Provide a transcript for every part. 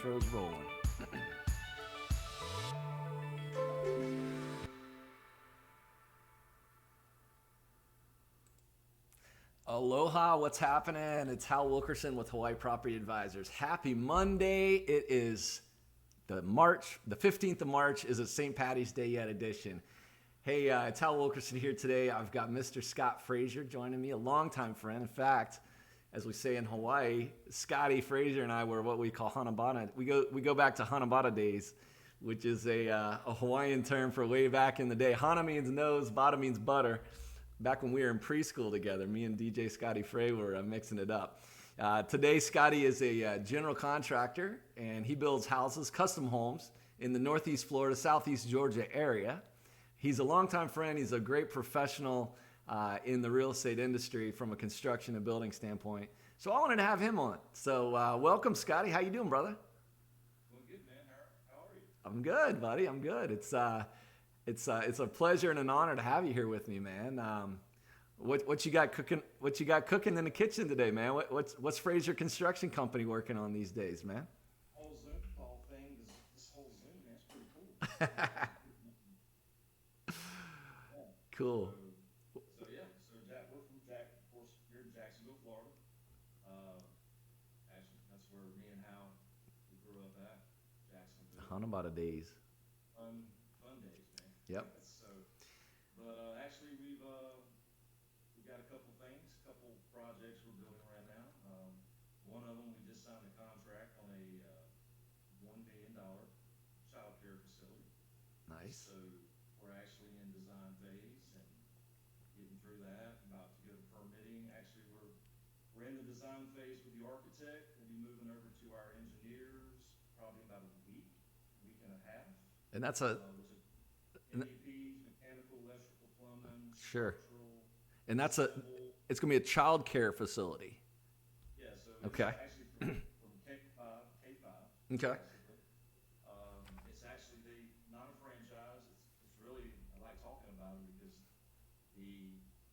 intro's rolling. Aloha, what's happening? It's Hal Wilkerson with Hawaii Property Advisors. Happy Monday. It is the 15th of March is a St. Paddy's Day yet edition. Hey, it's Hal Wilkerson here today. I've got Mr. Scott Frazier joining me, a longtime friend. In fact, as we say in Hawaii, Scotty Frazier and I were what we call Hanabata. We go back to Hanabata days, which is a Hawaiian term for way back in the day. Hana means nose, bata means butter. Back when we were in preschool together, me and DJ Scotty Frey were mixing it up. Today, Scotty is a general contractor, and he builds houses, custom homes, in the Northeast Florida, Southeast Georgia area. He's a longtime friend. He's a great professional in the real estate industry from a construction and building standpoint. So I wanted to have him on. So welcome, Scotty. How you doing, brother? Doing good, man. How are you? I'm good, buddy. I'm good. It's a pleasure and an honor to have you here with me, man. What you got cooking? What you got cooking in the kitchen today, man? What's Frazier Construction Company working on these days, man? Whole thing. This whole Zoom, man, it's pretty cool. Yeah. Cool. So Jack, we're from of course, here in Jacksonville, Florida. Actually, that's where me and Hal we grew up at, Jacksonville. Hanabata days. Fun days, man. Yep. Actually, we've got a couple projects we're building right now. One of them, we just signed a contract on a $1 million child care facility. Nice. So we're actually in design phase and getting through that, about to go to permitting. Actually, we're in the design phase with the architect. We'll be moving over to our engineers probably about a week and a half. And that's a MEPs, mechanical, electrical, plumbing, sure. structural. And it's going to be a child care facility. Yeah, so okay. It's actually from K5. Okay. It's actually not a franchise. It's really, I like talking about it because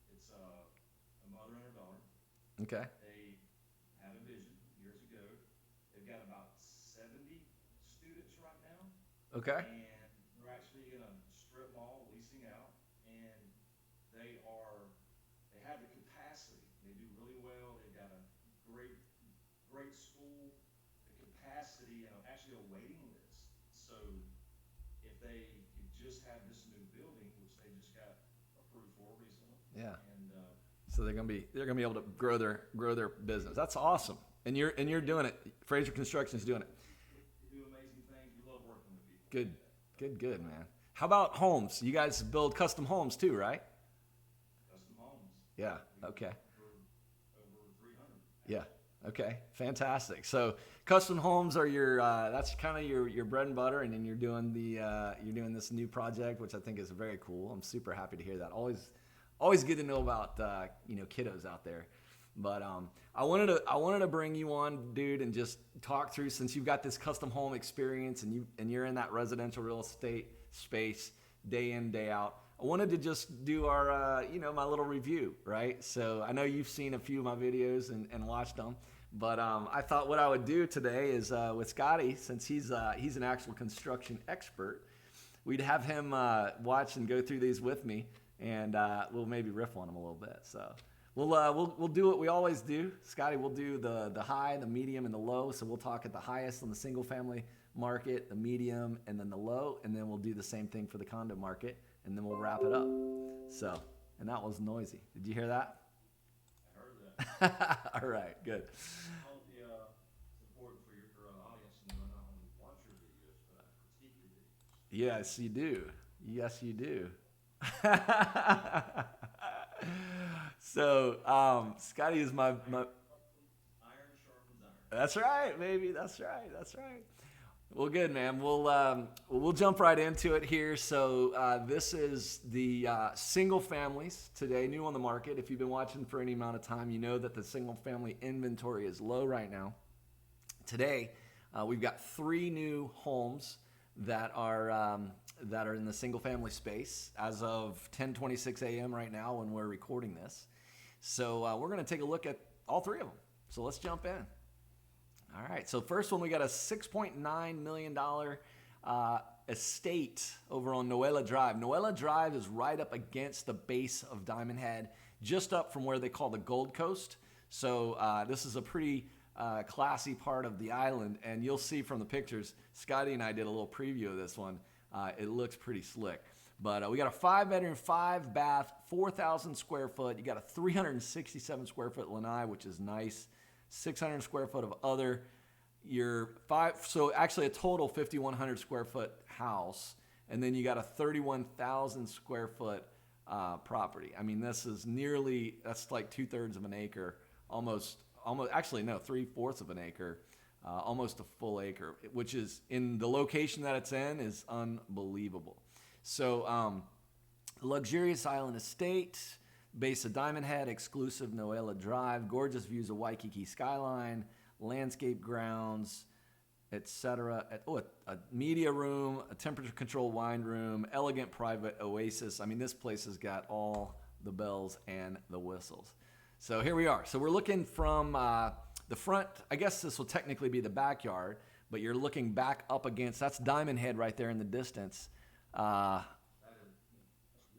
it's a mother and her daughter. Okay. They had a vision years ago. They've got about 70 students right now. Okay. And they're actually in a strip mall leasing out, and they have the capacity. They do really well. They've got a great school, the capacity, and actually a waiting list. So if they could just have this new building, which they just got approved for recently. Yeah. And so they're gonna be able to grow their business. That's awesome. And you're doing it. Frazier Construction is doing it. We do amazing things. We love working with people. Good, man. How about homes? You guys build custom homes too, right? Custom homes. Yeah. Okay. Over 300. Yeah. Okay. Fantastic. So custom homes are that's kind of your bread and butter, and then you're doing this new project, which I think is very cool. I'm super happy to hear that. Always good to know about kiddos out there. But I wanted to bring you on, dude, and just talk through, since you've got this custom home experience and you're in that residential real estate space day in, day out. I wanted to just do our my little review, right? So I know you've seen a few of my videos and watched them, but I thought what I would do today is with Scotty, since he's an actual construction expert, we'd have him watch and go through these with me, and we'll maybe riff on them a little bit. So. We'll do what we always do. Scotty, we'll do the high, the medium, and the low. So we'll talk at the highest on the single family market, the medium, and then the low, and then we'll do the same thing for the condo market, and then we'll wrap it up. So, and that was noisy. Did you hear that? I heard that. All right, good. It's important for your audience to know not only watch your videos, but critique your videos. Yes, you do. Yes, you do. So, Scotty is my. Iron sharpens iron. That's right, baby. That's right. Well, good, man. We'll jump right into it here. So this is the single families today, new on the market. If you've been watching for any amount of time, you know that the single family inventory is low right now. Today, we've got 3 new homes that are in the single family space as of 10:26 a.m. right now when we're recording this. So we're going to take a look at all 3 of them. So let's jump in. All right. So first one, we got a $6.9 million estate over on Noella Drive. Noella Drive is right up against the base of Diamond Head, just up from where they call the Gold Coast. So this is a pretty classy part of the island, and you'll see from the pictures, Scotty and I did a little preview of this one. It looks pretty slick. But we got a 5-bedroom, 5-bath, 4,000 square foot. You got a 367 square foot lanai, which is nice. 600 square foot of other. So actually a total 5,100 square foot house. And then you got a 31,000 square foot property. I mean, that's like 2/3 of an acre, actually no, 3/4 of an acre, almost a full acre, which is in the location that it's in is unbelievable. So luxurious island estate, base of Diamond Head, exclusive Noella Drive, gorgeous views of Waikiki skyline, landscape grounds, etc. A media room, a temperature controlled wine room, elegant private oasis. I mean, this place has got all the bells and the whistles. So here we are. So we're looking from the front. I guess this will technically be the backyard, but you're looking back up against, that's Diamond Head right there in the distance. That's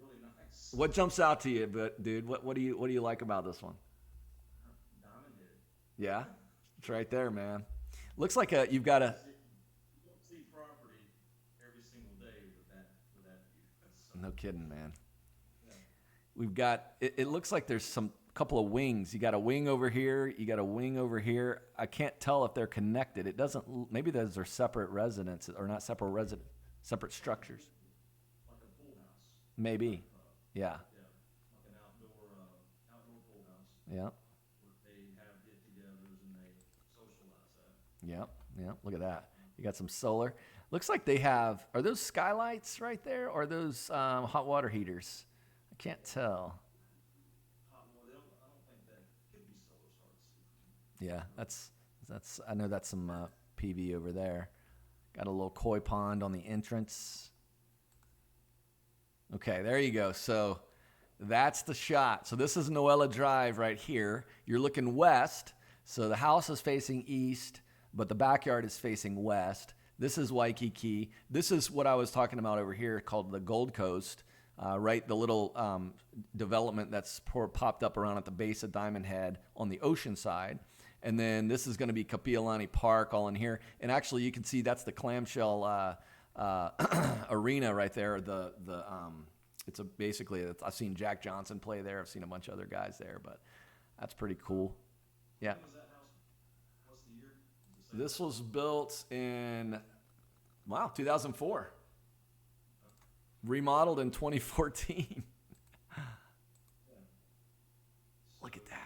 really nice. What jumps out to you, dude? What do you like about this one? Diamond Head. Yeah, it's right there, man. Looks like you've got a. You don't see property every single day with that view. No kidding, man. Yeah. We've got. It looks like there's some couple of wings. You got a wing over here. You got a wing over here. I can't tell if they're connected. It doesn't. Maybe those are separate residences or not separate separate structures. Like a pool house. Maybe. Yeah. Yeah. Like an outdoor pool house. Yeah. Where they have get-togethers and they socialize that. Yep. Yep. Look at that. You got some solar. Looks like they have. Are those skylights right there, or are those hot water heaters? I can't tell. I don't think that could be solar. It's hard to see. Yeah, that's. I know that's some PV over there. Got a little koi pond on the entrance. Okay, there you go. So that's the shot. So this is Noella Drive right here. You're looking west. So the house is facing east, but the backyard is facing west. This is Waikiki. This is what I was talking about over here called the Gold Coast, right? The little development that's popped up around at the base of Diamond Head on the ocean side. And then this is going to be Kealani Park all in here. And actually you can see that's the clamshell arena right there. It's basically, I've seen Jack Johnson play there. I've seen a bunch of other guys there, but that's pretty cool. Yeah. When was that house? What's the year? This was built in, 2004. Remodeled in 2014. Look at that.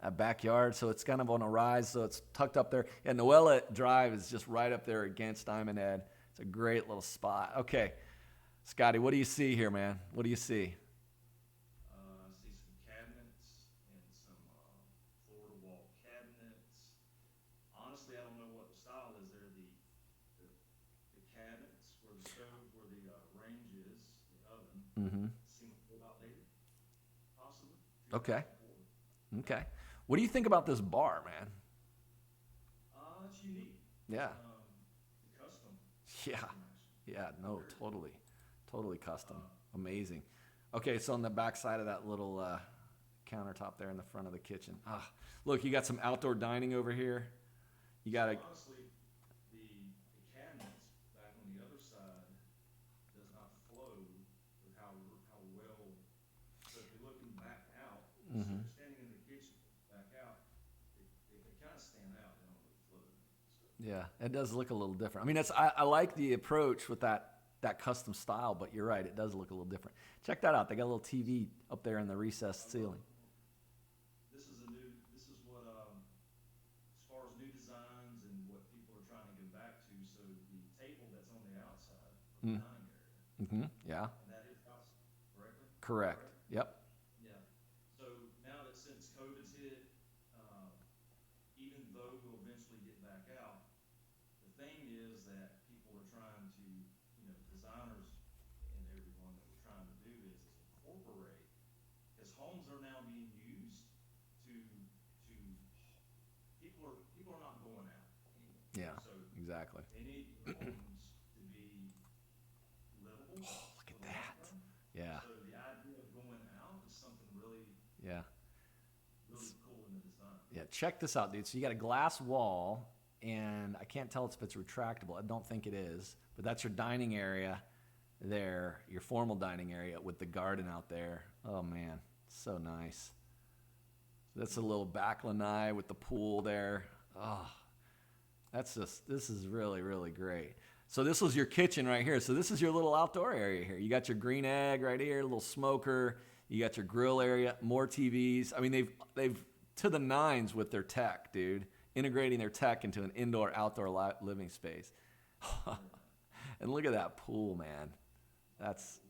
That backyard. So it's kind of on a rise. So it's tucked up there. And Noella Drive is just right up there against Diamond Head. It's a great little spot. Okay. Scotty, what do you see here, man? What do you see? I see some cabinets and some floor-to-wall cabinets. Honestly, I don't know what the style is there. The cabinets where the stove, where the range is, the oven, seem a little outdated, possibly. Okay. Okay. What do you think about this bar, man? It's unique. Yeah. Custom. Yeah. Custom, actually. Yeah. No, totally custom. Amazing. Okay, so on the back side of that little countertop there in the front of the kitchen. Look, you got some outdoor dining over here. You got a. Honestly, the cabinets back on the other side does not flow with how well. So if you're looking back out, so if you're standing in the kitchen, back out, they kind of stand out. They don't really flow. So. Yeah, it does look a little different. I mean, I like the approach with that custom style, but you're right, it does look a little different. Check that out. They got a little TV up there in the recessed ceiling. This is what, as far as new designs and what people are trying to get back to. So the table that's on the outside of the dining area. Yeah. And that is house, correctly? Correct. Yep. Yeah. So now that since COVID's hit, even though we'll eventually get back out, the thing is that people are trying to, designers and everyone that we're trying to do is incorporate, because homes are now being used to people people are not going out anymore. Yeah, So exactly. they need the homes to be livable. Oh, look at for the long that. term. Yeah, So the idea of going out is something really, yeah, really cool in the design. yeah. Check this out, dude. So you got a glass wall, and I can't tell if it's retractable. I don't think it is, but that's your dining area there, your formal dining area with the garden out there. Oh man, so nice. That's a little back lanai with the pool there. Oh, this is really, really great. So this was your kitchen right here. So this is your little outdoor area here. You got your green egg right here, little smoker. You got your grill area, more TVs. I mean, they've to the nines with their tech, dude. Integrating their tech into an indoor-outdoor living space. And look at that pool, man. That's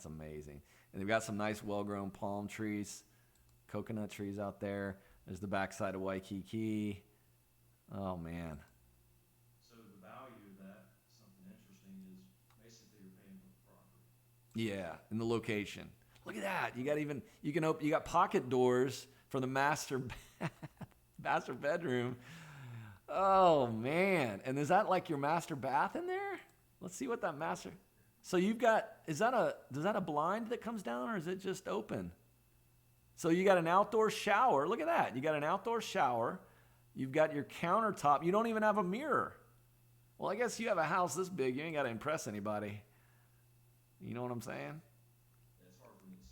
amazing. And they've got some nice, well-grown palm trees, coconut trees out there. There's the backside of Waikiki. Oh man. So the value of that, something interesting, is basically you're paying for the property. Yeah, and the location. Look at that. You got pocket doors for the master bedroom. Oh man. And is that like your master bath in there? Let's see what that master. So you've got, does that a blind that comes down, or is it just open? So you got an outdoor shower. Look at that. You got an outdoor shower. You've got your countertop. You don't even have a mirror. Well, I guess you have a house this big. You ain't got to impress anybody. You know what I'm saying? It's hard for me to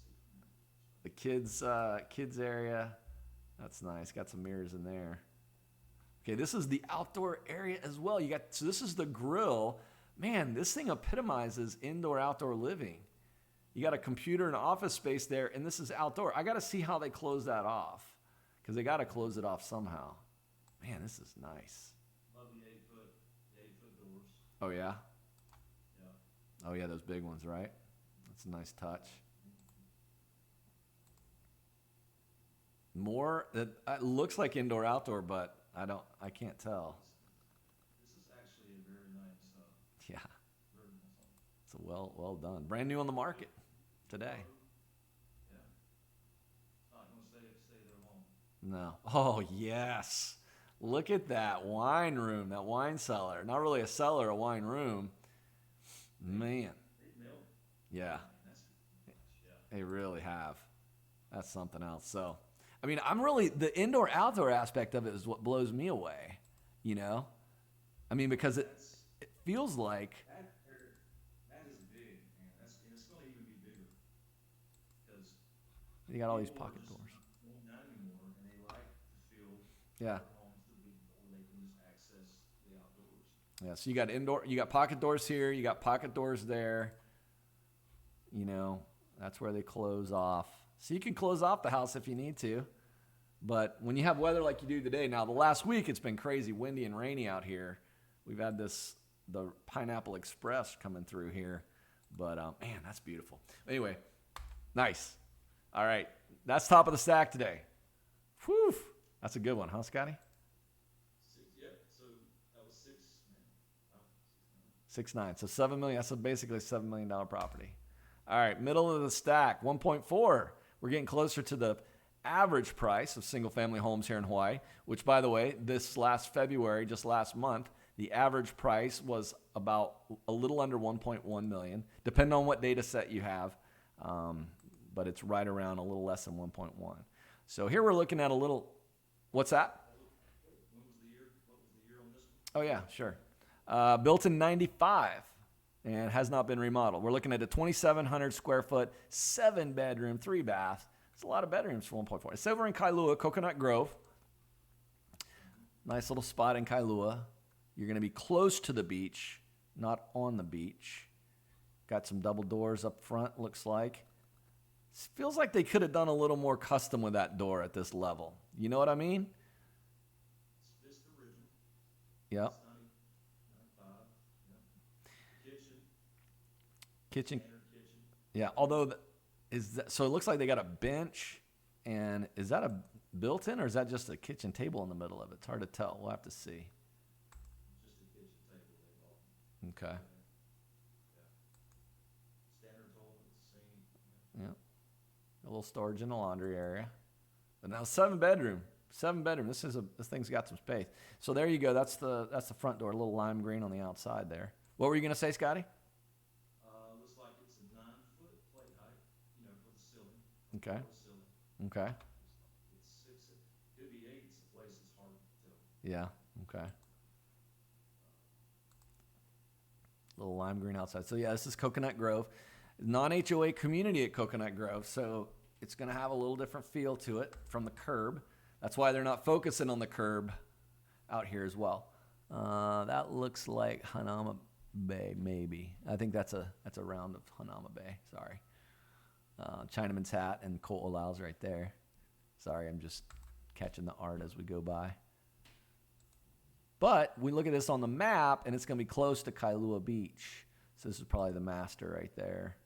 see. The kids area. That's nice. Got some mirrors in there. Okay, this is the outdoor area as well. So this is the grill. Man, this thing epitomizes indoor-outdoor living. You got a computer and office space there, and this is outdoor. I got to see how they close that off, because they got to close it off somehow. Man, this is nice. Love the 8-foot doors. Oh, yeah? Yeah. Oh, yeah, those big ones, right? That's a nice touch. More, it looks like indoor-outdoor, but I can't tell. This is actually a very nice, Yeah, very nice home. it's well done. Brand new on the market today. Yeah. Not gonna stay there long. No. Oh, yes. Look at that wine room, that wine cellar. Not really a cellar, a wine room. Man. They nailed it. Yeah, That's yeah. they really have. That's something else. So, I mean, the indoor-outdoor aspect of it is what blows me away, you know? I mean, because it feels like, That is big, man. And it's gonna even be bigger. Because you got all these people pocket just doors. won't not anymore, and they like to feel Yeah. their homes to be where they can just access the outdoors. Yeah, so you got pocket doors here, you got pocket doors there. You know, that's where they close off. So you can close off the house if you need to. But when you have weather like you do today, now the last week it's been crazy windy and rainy out here. We've had the Pineapple Express coming through here. But man, that's beautiful. Anyway, nice. All right, that's top of the stack today. Whew, that's a good one, huh, Scotty? Yeah, so that was 6, man. Wow, 6.9. So $7 million. That's basically a $7 million property. All right, middle of the stack, 1.4. We're getting closer to the average price of single-family homes here in Hawaii, which, by the way, this last February, just last month, the average price was about a little under 1.1 million, depending on what data set you have, but it's right around a little less than 1.1. So here we're looking at a little, what's that? When was the year? What was the year on this Oh, one? yeah, sure. Built in 95 and has not been remodeled. We're looking at a 2,700 square foot, 7-bedroom, 3-bath. It's a lot of bedrooms for 1.4. It's over in Kailua, Coconut Grove. Nice little spot in Kailua. You're going to be close to the beach, not on the beach. Got some double doors up front, looks like. Feels like they could have done a little more custom with that door at this level. You know what I mean? It's the original. Yep. It's 95. Yep. Kitchen. Standard kitchen. Yeah, although, so it looks like they got a bench, and is that a built-in, or is that just a kitchen table in the middle of it? It's hard to tell. We'll have to see. Just a kitchen table they bought. Okay. Yeah. Standard toilet, sink. Yeah. A little storage in the laundry area. But now 7-bedroom, 7-bedroom. This thing's got some space. So there you go. That's the front door. A little lime green on the outside there. What were you gonna say, Scotty? Looks like it's a 9-foot plate height, for the ceiling. Okay. For the ceiling. Okay. It's 6. It could be 8. It's a place it's hard to tell. Yeah. Okay. Little lime green outside. So yeah, this is Coconut Grove, non-HOA community at Coconut Grove. So it's going to have a little different feel to it from the curb. That's why they're not focusing on the curb out here as well. That looks like Hanama Bay, maybe. I think that's a round of Hanama Bay. Sorry. Chinaman's Hat and Ko'olau's right there. Sorry, I'm just catching the art as we go by. But we look at this on the map, and it's going to be close to Kailua Beach. So this is probably the master right there.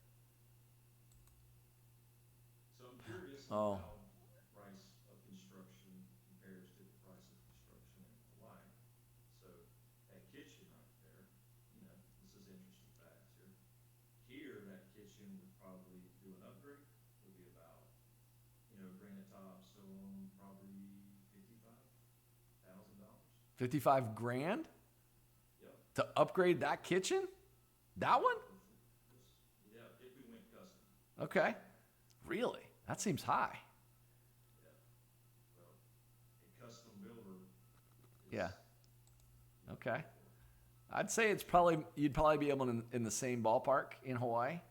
So I'm curious Oh. how the price of construction compares to the price of construction in Hawaii. So that kitchen right there, this is interesting facts here. Here, that kitchen would probably do an upgrade. Would be about, granite top, so on, probably $55,000. 55 grand Yep. to upgrade that kitchen? That one? Yeah, if we went custom. Okay. Really? That seems high. Yeah. Well, a custom builder is. Yeah. Okay. I'd say you'd probably be able to in the same ballpark in Hawaii.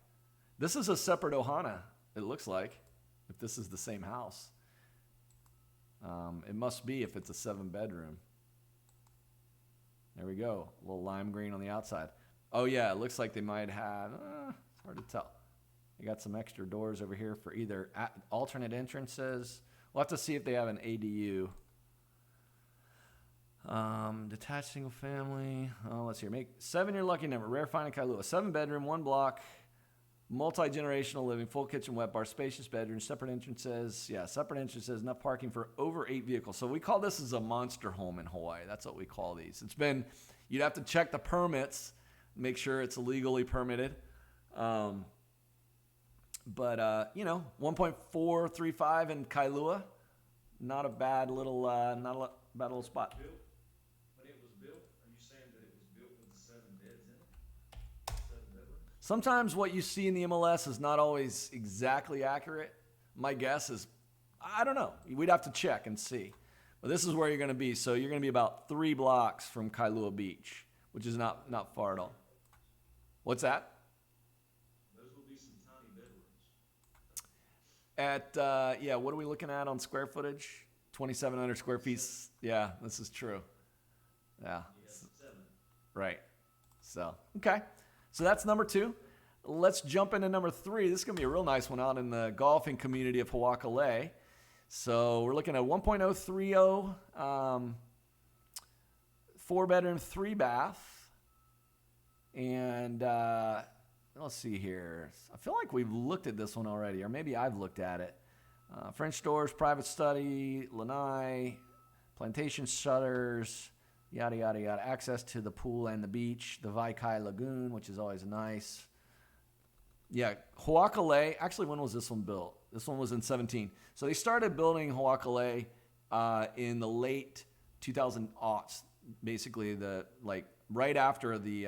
This is a separate ohana, it looks like, if this is the same house. It must be if it's a 7-bedroom. There we go. A little lime green on the outside. Oh, yeah, it looks like they might have, it's hard to tell. They got some extra doors over here for either alternate entrances. We'll have to see if they have an ADU. Detached single family. Oh, let's see. Make 7 your lucky number. Rare find in Kailua. 7-bedroom, 1 block, multi-generational living, full kitchen, wet bar, spacious bedroom, separate entrances. Yeah, separate entrances, enough parking for over 8 vehicles. So we call this as a monster home in Hawaii. That's what we call these. You'd have to check the permits, make sure it's legally permitted. But 1.435 in Kailua. Not a bad little, bad little spot. When it was built, are you saying that it was built with the 7 beds in it? 7 bedrooms? Sometimes what you see in the MLS is not always exactly accurate. My guess is, I don't know. We'd have to check and see. But this is where you're going to be. So you're going to be about 3 blocks from Kailua Beach, which is not far at all. What's that? Those will be some tiny bedrooms. What are we looking at on square footage? 2,700 square feet. Yeah, this is true. Yeah. You have 7. Right. So, okay. So that's number 2. Let's jump into number 3. This is going to be a real nice one out in the golfing community of Hoakalei. So we're looking at 1.030, 4-bedroom, 3-bath. And let's see here. I feel like we've looked at this one already, or maybe I've looked at it. French doors, private study, lanai, plantation shutters, yada, yada, yada. Access to the pool and the beach, the Vaikai Lagoon, which is always nice. Yeah, Hoakalei. Actually, when was this one built? This one was in 17. So they started building Hoakalei in the late 2000s, basically right after the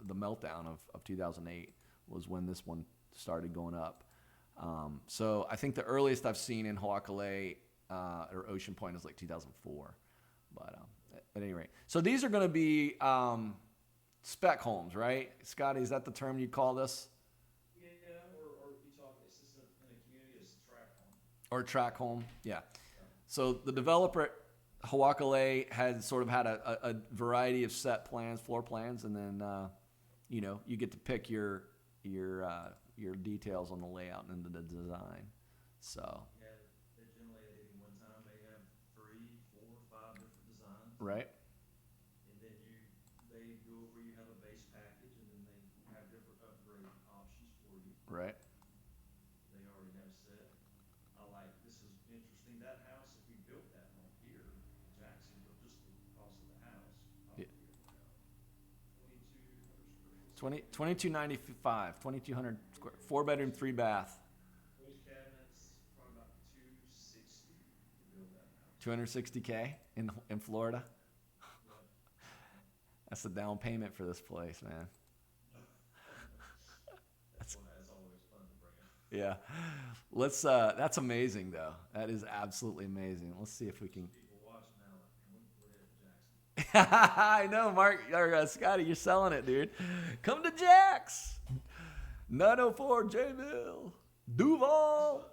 meltdown of 2008 was when this one started going up. So I think the earliest I've seen in Hoakalei or Ocean Point is like 2004. But at any rate, so these are going to be spec homes, right? Scotty, is that the term you'd call this? Yeah, or you talk, it's just in a community, it's a track home. Or track home, yeah. So the developer at Hoakalei had sort of had a variety of set plans, floor plans, and then you get to pick your details on the layout and the design. So Yeah, they generally at any one time may have 3, 4, 5 different designs. right, And then they go over, you have a base package, and then they have different upgrade options for you. right. They already have set. This is interesting, that house, if we built that home here in Jacksonville, just the cost of the house, probably Yeah. 2295, 2,200 square, 4-bedroom, 3-bath. Full cabinets, probably about $260 to build that house. $260K in Florida. That's the down payment for this place, man. That's always fun to bring up. Yeah. Let's that's amazing though. That is absolutely amazing. Let's see if we can People watching now, like, man, we're headed to Jackson. I know, Mark or Scotty, you're selling it, dude. Come to Jack's. 904 J Mill. Duval.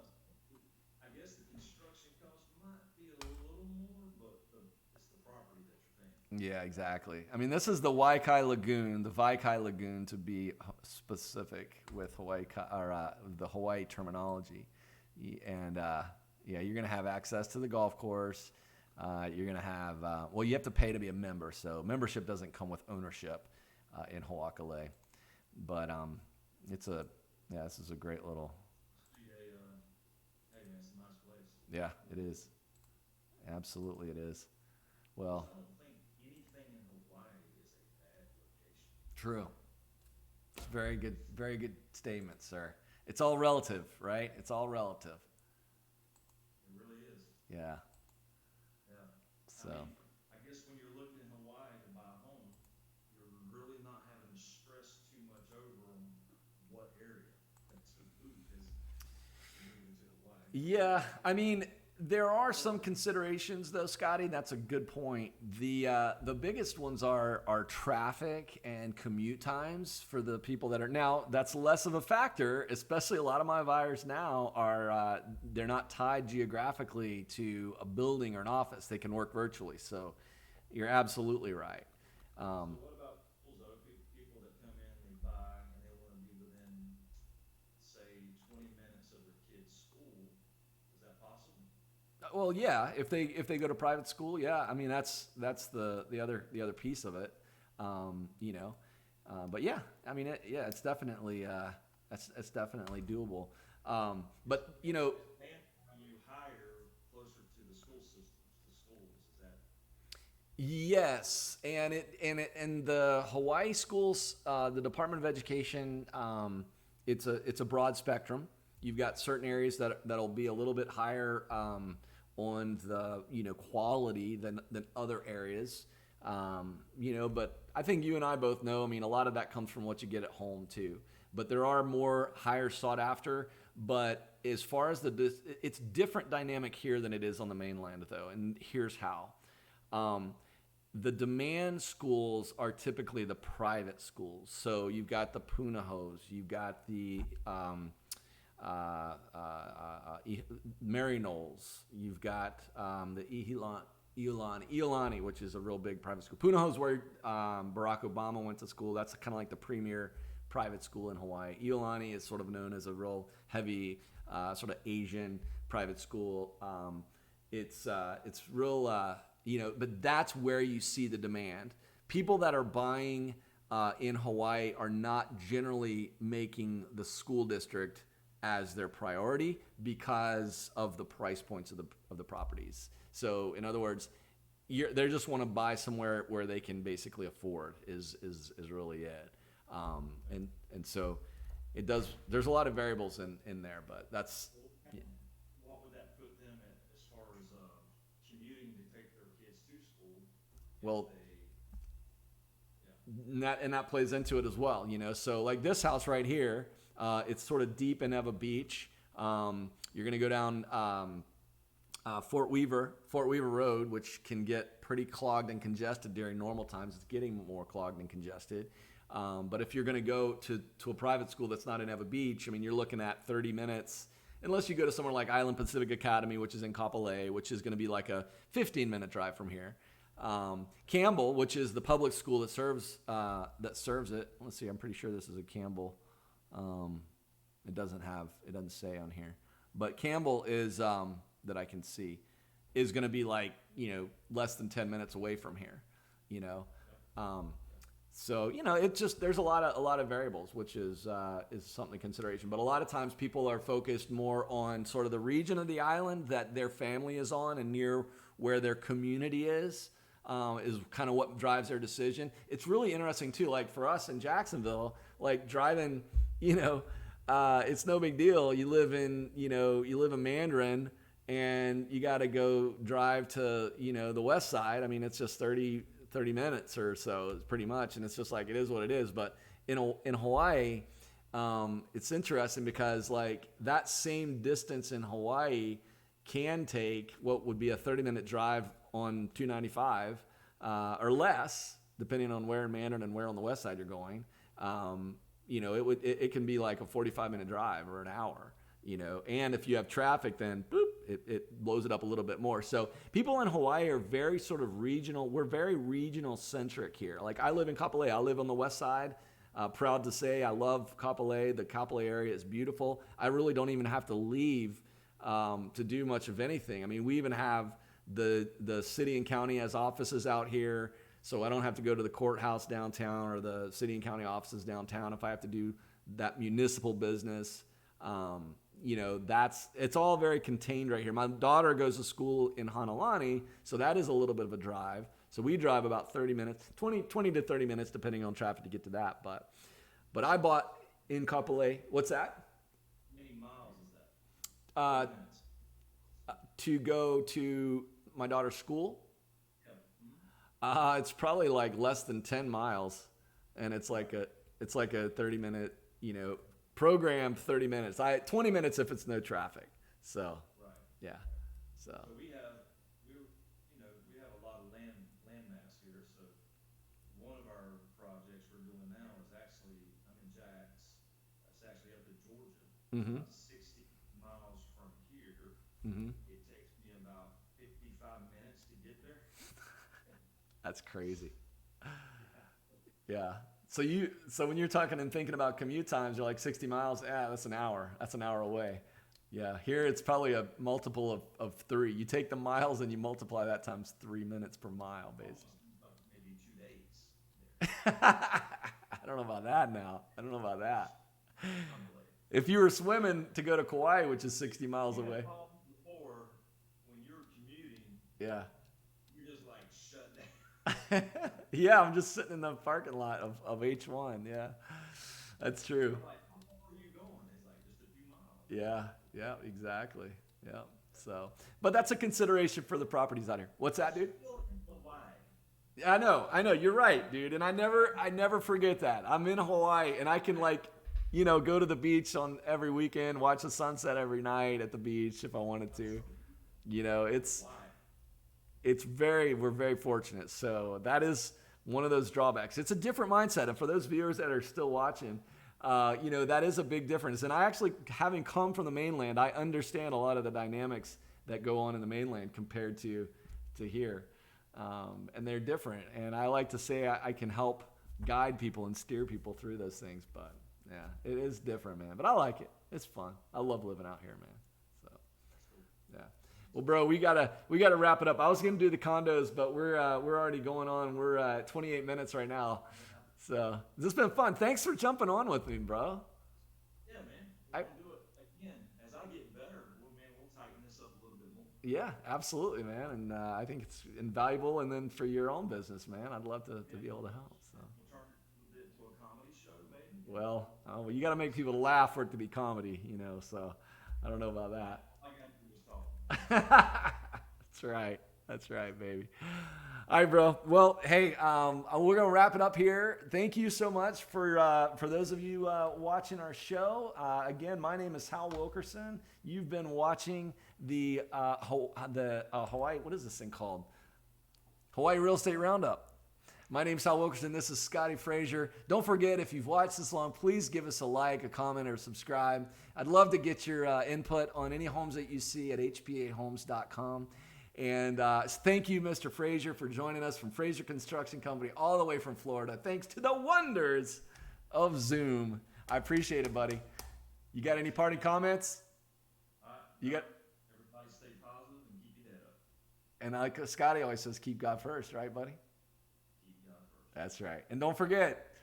I guess the construction cost might be a little more, but it's the property that you're paying. Yeah, exactly. I mean, this is the Waikiki Lagoon, the Waikiki Lagoon to be specific with Hawaii or the Hawaii terminology. And yeah, you're gonna have access to the golf course. You're gonna have well, you have to pay to be a member, so membership doesn't come with ownership in Hoakalei. But this is a great little. Hey man, it's a nice place. Yeah, it is. Absolutely, it is. Well. I don't think anything in Hawaii is a bad location. True. It's very good statement, sir. It's all relative, right? It's all relative. It really is. Yeah. Yeah. So. I guess when you're looking in Hawaii to buy a home, you're really not having to stress too much over on what area to move because you're moving to Hawaii. Yeah, I mean, there are some considerations though, Scotty. That's a good point. The biggest ones are traffic and commute times for the people that are now. That's less of a factor, especially a lot of my buyers now are they're not tied geographically to a building or an office. They can work virtually. So you're absolutely right. So what about those other people that come in, they buy, and they want to be within, say, 20 minutes of their kid's school? Is that possible? Well, yeah, if they go to private school, yeah, I mean that's the other piece of it, you know, but yeah, I mean it's definitely it's definitely doable, but you know. And you hire closer to the school systems, the schools, is that? Yes, and the Hawaii schools, the Department of Education, it's a broad spectrum. You've got certain areas that'll be a little bit higher on the quality than other areas, but I think you and I both know. I mean, a lot of that comes from what you get at home too. But there are more higher sought after. But as far as it's different dynamic here than it is on the mainland though, and here's how. The demand schools are typically the private schools. So you've got the Punahos, you've got the Mary Knowles, you've got the Kealani, which is a real big private school. Punahos where Barack Obama went to school. That's kind of like the premier private school in Hawaii. Kealani is sort of known as a real heavy sort of Asian private school. It's real, but that's where you see the demand. People that are buying in Hawaii are not generally making the school district as their priority because of the price points of the properties. So in other words, they just want to buy somewhere where they can basically afford is really it. And so it does. There's a lot of variables in there, but that's. Yeah. What would that put them at as far as commuting to take their kids to school? Well. And that plays into it as well, So like this house right here, it's sort of deep in Eva Beach. You're going to go down Fort Weaver Road, which can get pretty clogged and congested during normal times. It's getting more clogged and congested. But if you're going to go to a private school that's not in Eva Beach, I mean, you're looking at 30 minutes, unless you go to somewhere like Island Pacific Academy, which is in Kapolei, which is going to be like a 15-minute drive from here. Campbell, which is the public school that serves it. Let's see, I'm pretty sure this is a Campbell. It doesn't say on here, but Campbell is that I can see is going to be like less than 10 minutes away from here. So it's just there's a lot of variables, which is something to consideration. But a lot of times people are focused more on sort of the region of the island that their family is on and near where their community is kind of what drives their decision. It's really interesting too. Like for us in Jacksonville, like driving, it's no big deal. You live in Mandarin and you got to go drive to, the west side. I mean, it's just 30 minutes or so, pretty much. And it's just like, it is what it is. But in Hawaii, it's interesting because like that same distance in Hawaii can take what would be a 30-minute drive on 295 or less, depending on where in Mandarin and where on the west side you're going. It can be like a 45-minute drive or an hour. And if you have traffic, then boop, it blows it up a little bit more. So people in Hawaii are very sort of regional. We're very regional centric here. Like I live in Kapolei. I live on the west side. Proud to say I love Kapolei. The Kapolei area is beautiful. I really don't even have to leave to do much of anything. I mean, we even have the city and county as offices out here. So I don't have to go to the courthouse downtown or the city and county offices downtown if I have to do that municipal business. It's all very contained right here. My daughter goes to school in Honolulu, so that is a little bit of a drive. So we drive about 30 minutes, 20 to 30 minutes, depending on traffic to get to that. But I bought in Kapolei. What's that? How many miles is that? To go to my daughter's school. Yeah. It's probably like less than 10 miles, and it's like a 30-minute, program 30 minutes. 20 minutes if it's no traffic. So, Right. yeah. So we have a lot of land mass here. So one of our projects we're doing now is actually, I'm in Jax. That's actually up in Georgia. Mm-hmm. About 60 miles from here. Mm-hmm. It takes me about 55 minutes to get there. That's crazy. Yeah. So when you're talking and thinking about commute times, you're like 60 miles. Yeah, that's an hour. That's an hour away. Yeah. Here it's probably a multiple of 3. You take the miles and you multiply that times 3 minutes per mile, basically. Maybe 2 days. I don't know about that now. I don't know about that. If you were swimming to go to Kauai, which is 60 miles away. Before, when you're commuting, Yeah. you're just like shut down. Yeah, I'm just sitting in the parking lot of H1. Yeah, that's true. I'm like, how far are you going? It's like just a few miles. Yeah, exactly. Yeah. So, but that's a consideration for the properties out here. What's that, dude? Still in Hawaii. I know. You're right, dude. And I never forget that. I'm in Hawaii and I can go to the beach on every weekend, watch the sunset every night at the beach if I wanted to. We're very fortunate. So that is one of those drawbacks. It's a different mindset. And for those viewers that are still watching, that is a big difference. And I actually, having come from the mainland, I understand a lot of the dynamics that go on in the mainland compared to here. And they're different. And I like to say I can help guide people and steer people through those things. But yeah, it is different, man. But I like it. It's fun. I love living out here, man. So, yeah. Well, bro, we gotta wrap it up. I was gonna do the condos, but we're already going on. We're at 28 minutes right now. So this has been fun. Thanks for jumping on with me, bro. Yeah, man. We'll do it again. As I get better, we'll tighten this up a little bit more. Yeah, absolutely, man. And I think it's invaluable. And then for your own business, man, I'd love to be able to help. So. We'll turn it into a comedy show, maybe. Well, you got to make people laugh for it to be comedy, So I don't know about that. I got to just talk. That's right, baby. All right, bro. Well, hey, we're gonna wrap it up here. Thank you so much for those of you watching our show. Again, my name is Hal Wilkerson. You've been watching the Hawaii. What is this thing called? Hawaii Real Estate Roundup. My name is Hal Wilkerson. This is Scotty Frazier. Don't forget, if you've watched this long, please give us a like, a comment, or subscribe. I'd love to get your input on any homes that you see at hpahomes.com. And thank you, Mr. Frazier, for joining us from Frazier Construction Company all the way from Florida. Thanks to the wonders of Zoom. I appreciate it, buddy. You got any parting comments? Everybody stay positive and keep your head up. And like Scotty always says, keep God first, right, buddy? Keep God first. That's right. And don't forget,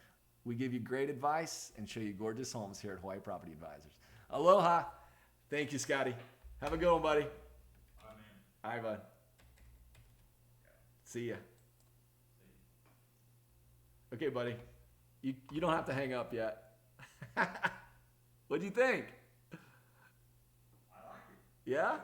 we give you great advice and show you gorgeous homes here at Hawaii Property Advisors. Aloha. Thank you, Scotty. Have a good one, buddy. All right, bud. See ya. Okay, buddy. You don't have to hang up yet. What'd you think? I like it. Yeah?